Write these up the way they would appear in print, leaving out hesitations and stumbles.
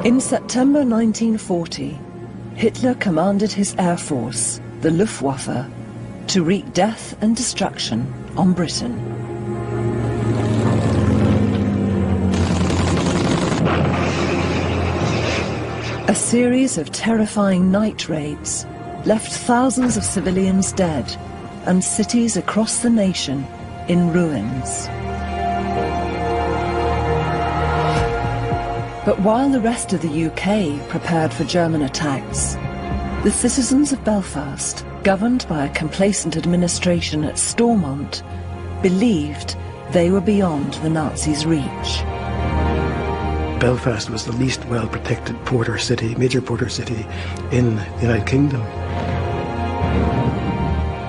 In September 1940, Hitler commanded his air force, the Luftwaffe, to wreak death and destruction on Britain. A series of terrifying night raids left thousands of civilians dead and cities across the nation in ruins. But while the rest of the UK prepared for German attacks, the citizens of Belfast, governed by a complacent administration at Stormont, believed they were beyond the Nazis' reach. Belfast was the least well-protected major porter city in the United Kingdom.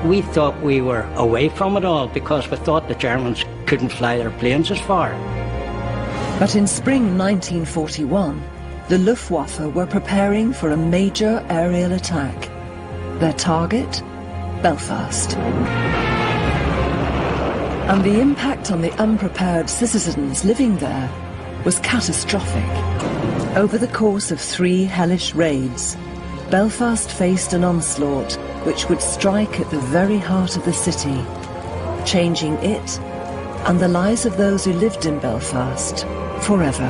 We thought we were away from it all because we thought the Germans couldn't fly their planes as far. But in spring 1941, the Luftwaffe were preparing for a major aerial attack. Their target? Belfast. And the impact on the unprepared citizens living there was catastrophic. Over the course of 3 hellish raids, Belfast faced an onslaught which would strike at the very heart of the city, changing it and the lives of those who lived in Belfast forever.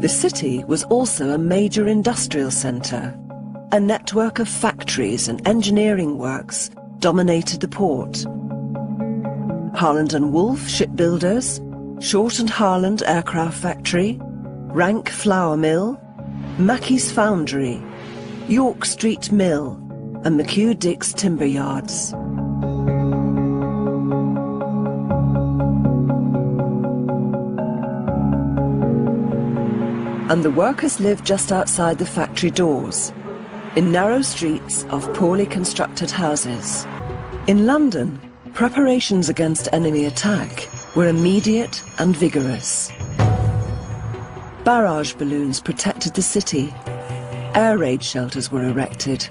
The city was also a major industrial centre. A network of factories and engineering works dominated the port. Harland & Wolff shipbuilders, Short & Harland aircraft factory, Rank flour mill, Mackey's foundry, York Street Mill and McHugh Dick's timber yards. And the workers lived just outside the factory doors, in narrow streets of poorly constructed houses. In London, preparations against enemy attack were immediate and vigorous. Barrage balloons protected the city, air raid shelters were erected,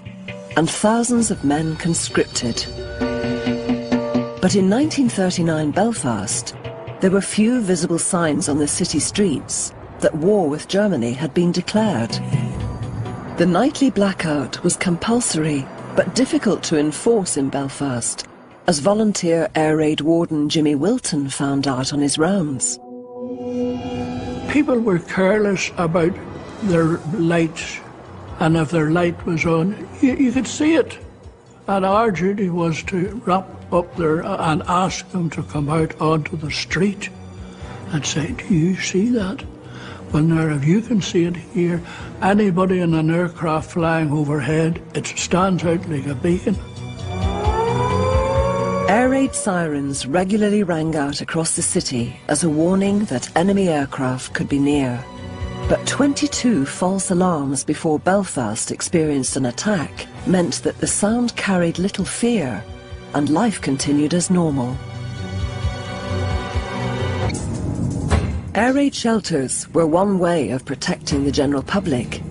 and thousands of men conscripted. But in 1939 Belfast, there were few visible signs on the city streets that war with Germany had been declared. The nightly blackout was compulsory but difficult to enforce in Belfast, as volunteer air raid warden Jimmy Wilton found out on his rounds. People were careless about their lights, and if their light was on, you could see it. And our duty was to wrap up there and ask them to come out onto the street and say, do you see that? Well, now, if you can see it here, anybody in an aircraft flying overhead, it stands out like a beacon. Air raid sirens regularly rang out across the city as a warning that enemy aircraft could be near. But 22 false alarms before Belfast experienced an attack meant that the sound carried little fear and life continued as normal. Air raid shelters were one way of protecting the general public,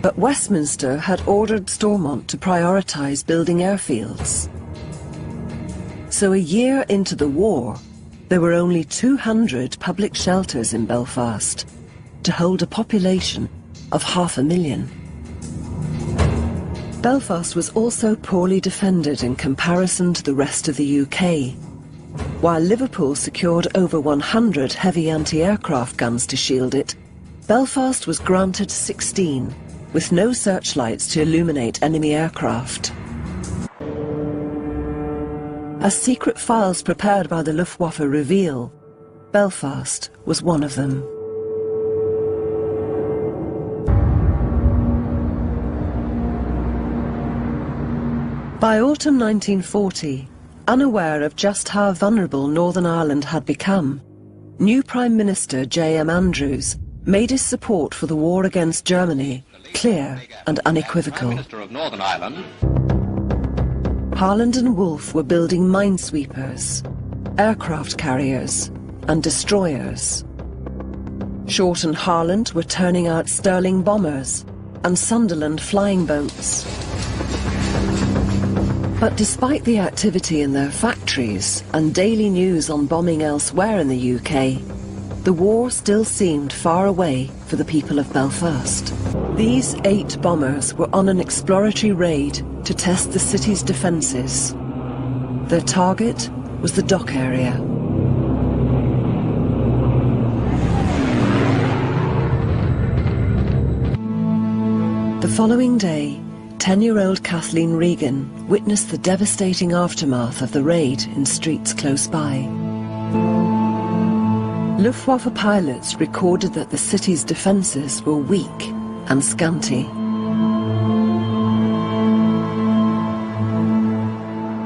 but Westminster had ordered Stormont to prioritise building airfields. So a year into the war, there were only 200 public shelters in Belfast to hold a population of 500,000. Belfast was also poorly defended in comparison to the rest of the UK. While Liverpool secured over 100 heavy anti-aircraft guns to shield it, Belfast was granted 16, with no searchlights to illuminate enemy aircraft. As secret files prepared by the Luftwaffe reveal, Belfast was one of them. By autumn 1940, unaware of just how vulnerable Northern Ireland had become, new Prime Minister J.M. Andrews made his support for the war against Germany clear and unequivocal. Prime Minister of Northern Ireland. Harland & Wolff were building minesweepers, aircraft carriers and destroyers. Short and Harland were turning out Stirling bombers and Sunderland flying boats. But despite the activity in their factories and daily news on bombing elsewhere in the UK, the war still seemed far away for the people of Belfast. These 8 bombers were on an exploratory raid to test the city's defences. Their target was the dock area. The following day, 10-year-old Kathleen Regan witnessed the devastating aftermath of the raid in streets close by. Luftwaffe pilots recorded that the city's defences were weak and scanty.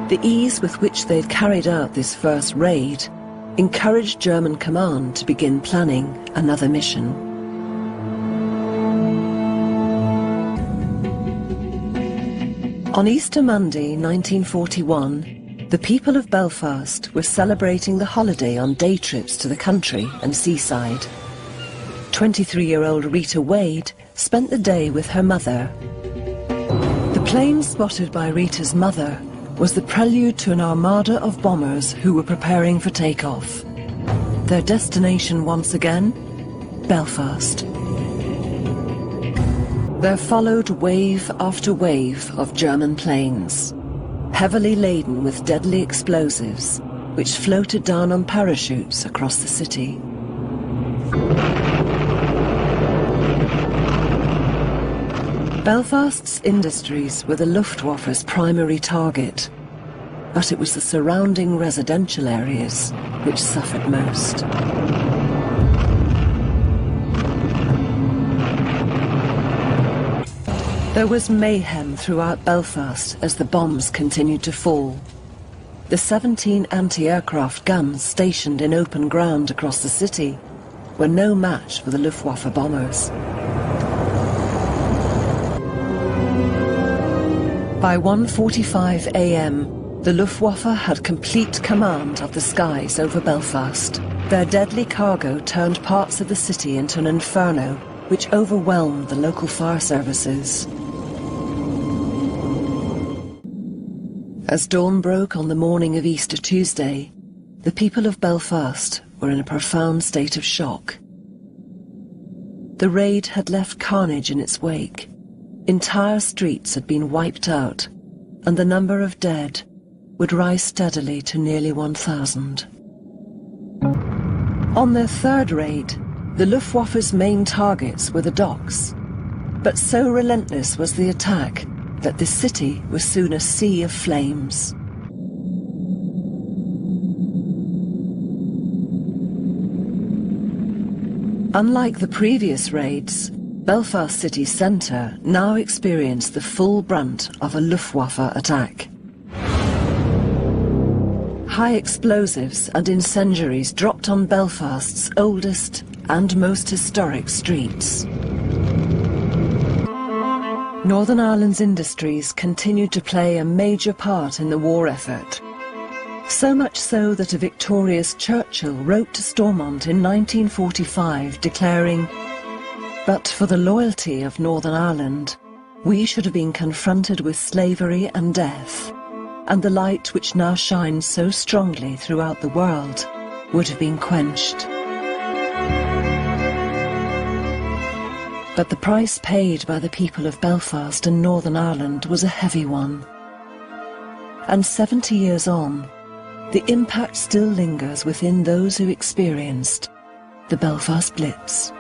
The ease with which they'd carried out this first raid encouraged German command to begin planning another mission. On Easter Monday, 1941, the people of Belfast were celebrating the holiday on day trips to the country and seaside. 23-year-old Rita Wade spent the day with her mother. The plane spotted by Rita's mother was the prelude to an armada of bombers who were preparing for takeoff. Their destination once again, Belfast. There followed wave after wave of German planes, heavily laden with deadly explosives, which floated down on parachutes across the city. Belfast's industries were the Luftwaffe's primary target, but it was the surrounding residential areas which suffered most. There was mayhem throughout Belfast as the bombs continued to fall. The 17 anti-aircraft guns stationed in open ground across the city were no match for the Luftwaffe bombers. By 1:45 a.m, the Luftwaffe had complete command of the skies over Belfast. Their deadly cargo turned parts of the city into an inferno which overwhelmed the local fire services. As dawn broke on the morning of Easter Tuesday, the people of Belfast were in a profound state of shock. The raid had left carnage in its wake. Entire streets had been wiped out, and the number of dead would rise steadily to nearly 1,000. On their third raid, the Luftwaffe's main targets were the docks, but so relentless was the attack that the city was soon a sea of flames. Unlike the previous raids, Belfast city centre now experienced the full brunt of a Luftwaffe attack. High explosives and incendiaries dropped on Belfast's oldest and most historic streets. Northern Ireland's industries continued to play a major part in the war effort. So much so that a victorious Churchill wrote to Stormont in 1945 declaring, "But for the loyalty of Northern Ireland, we should have been confronted with slavery and death, and the light which now shines so strongly throughout the world would have been quenched." But the price paid by the people of Belfast and Northern Ireland was a heavy one. And 70 years on, the impact still lingers within those who experienced the Belfast Blitz.